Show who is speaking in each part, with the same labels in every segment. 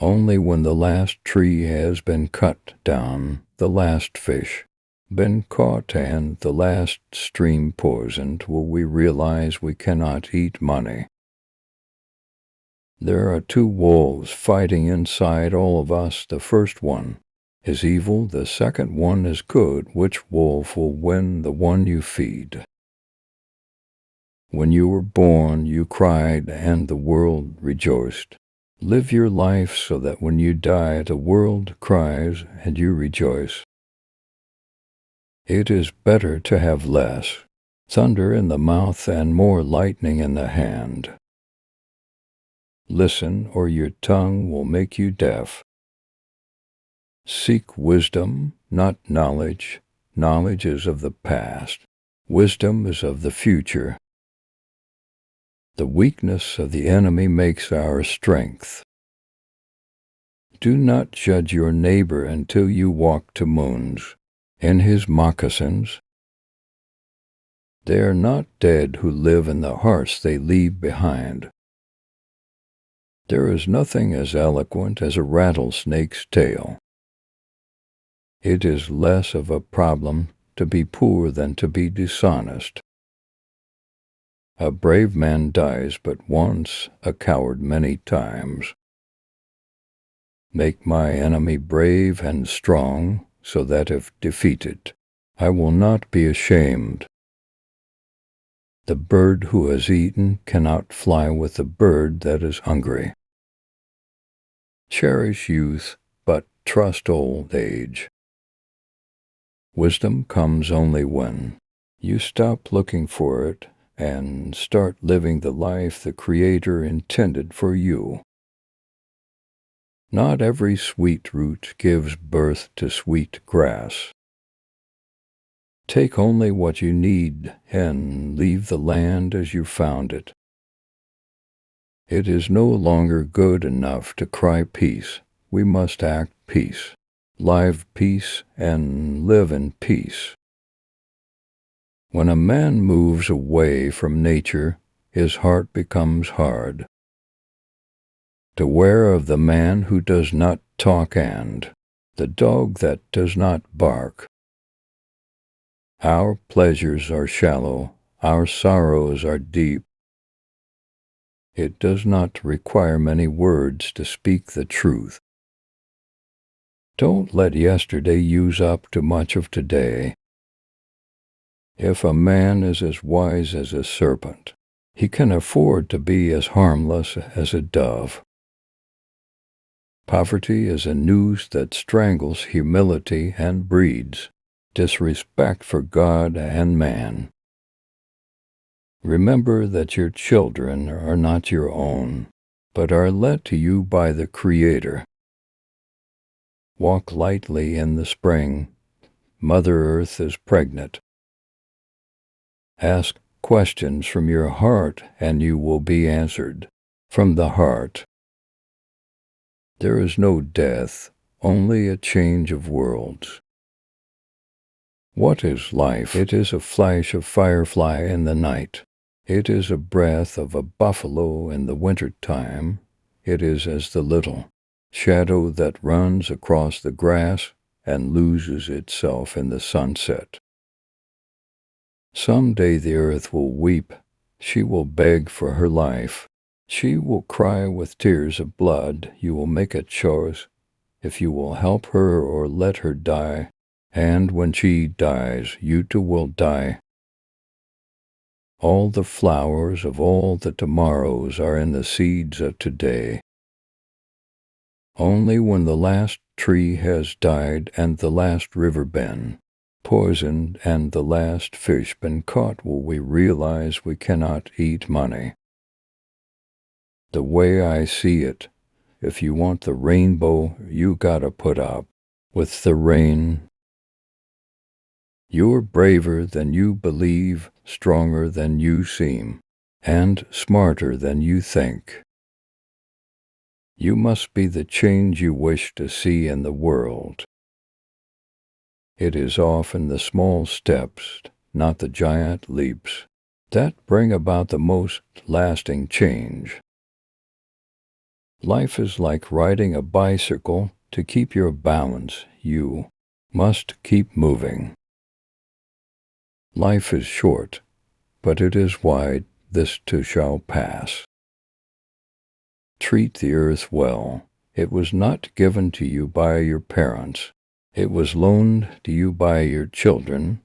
Speaker 1: Only when the last tree has been cut down, the last fish been caught, and the last stream poisoned, will we realize we cannot eat money. There are two wolves fighting inside all of us. The first one is evil, the second one is good. Which wolf will win? The one you feed. When you were born, you cried, and the world rejoiced. Live your life so that when you die, the world cries and you rejoice. It is better to have less thunder in the mouth and more lightning in the hand. Listen, or your tongue will make you deaf. Seek wisdom, not knowledge. Knowledge is of the past. Wisdom is of the future. The weakness of the enemy makes our strength. Do not judge your neighbor until you walk to moons in his moccasins. They are not dead who live in the hearts they leave behind. There is nothing as eloquent as a rattlesnake's tail. It is less of a problem to be poor than to be dishonest. A brave man dies but once, a coward many times. Make my enemy brave and strong, so that if defeated, I will not be ashamed. The bird who has eaten cannot fly with the bird that is hungry. Cherish youth, but trust old age. Wisdom comes only when you stop looking for it and start living the life the Creator intended for you. Not every sweet root gives birth to sweet grass. Take only what you need and leave the land as you found it. It is no longer good enough to cry peace. We must act peace, live peace, and live in peace. When a man moves away from nature, his heart becomes hard. Beware of the man who does not talk and the dog that does not bark. Our pleasures are shallow, our sorrows are deep. It does not require many words to speak the truth. Don't let yesterday use up too much of today. If a man is as wise as a serpent, he can afford to be as harmless as a dove. Poverty is a noose that strangles humility and breeds disrespect for God and man. Remember that your children are not your own, but are led to you by the Creator. Walk lightly in the spring. Mother Earth is pregnant. Ask questions from your heart, and you will be answered from the heart. There is no death, only a change of worlds. What is life? It is a flash of firefly in the night. It is a breath of a buffalo in the winter time. It is as the little shadow that runs across the grass and loses itself in the sunset. Some day the earth will weep. She will beg for her life. She will cry with tears of blood. You will make a choice if you will help her or let her die. And when she dies, you too will die. All the flowers of all the tomorrows are in the seeds of today. Only when the last tree has died and the last river been poisoned and the last fish been caught will we realize we cannot eat money. The way I see it, if you want the rainbow, you gotta put up with the rain. You're braver than you believe, stronger than you seem, and smarter than you think. You must be the change you wish to see in the world. It is often the small steps, not the giant leaps, that bring about the most lasting change. Life is like riding a bicycle. To keep your balance, you must keep moving. Life is short, but it is wide. This too shall pass. Treat the earth well. It was not given to you by your parents. It was loaned to you by your children.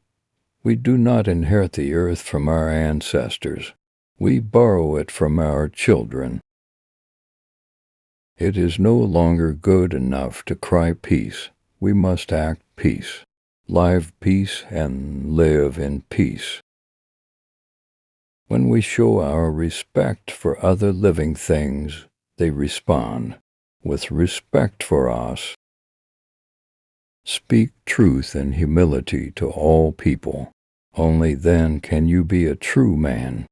Speaker 1: We do not inherit the earth from our ancestors. We borrow it from our children. It is no longer good enough to cry peace. We must act peace, live peace, and live in peace. When we show our respect for other living things, they respond with respect for us. Speak truth and humility to all people. Only then can you be a true man.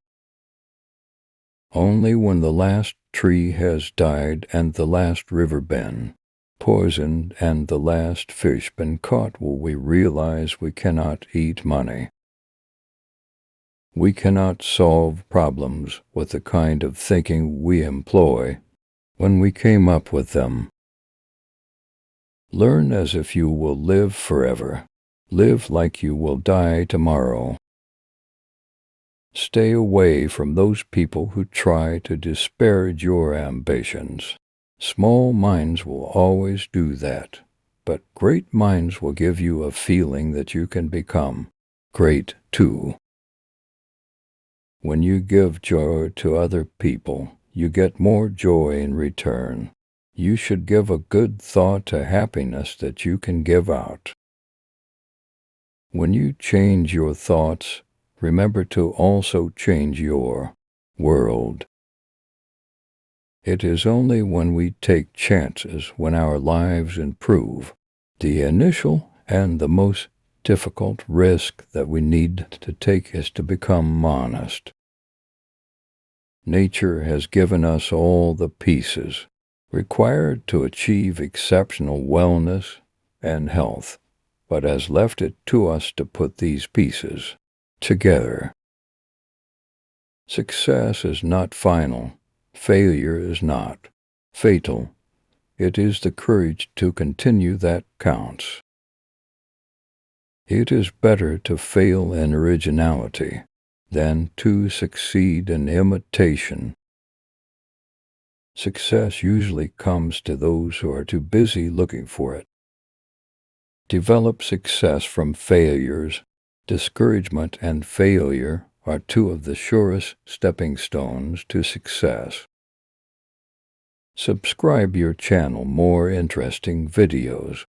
Speaker 1: Only when the last tree has died and the last river been poisoned and the last fish been caught will we realize we cannot eat money. We cannot solve problems with the kind of thinking we employ when we came up with them. Learn as if you will live forever. Live like you will die tomorrow. Stay away from those people who try to disparage your ambitions. Small minds will always do that, but great minds will give you a feeling that you can become great too. When you give joy to other people, you get more joy in return. You should give a good thought to happiness that you can give out. When you change your thoughts, remember to also change your world. It is only when we take chances when our lives improve. The initial and the most difficult risk that we need to take is to become honest. Nature has given us all the pieces required to achieve exceptional wellness and health, but has left it to us to put these pieces together. Success is not final. Failure is not fatal. It is the courage to continue that counts. It is better to fail in originality than to succeed in imitation. Success usually comes to those who are too busy looking for it. Develop success from failures. Discouragement and failure are two of the surest stepping stones to success. Subscribe your channel more interesting videos.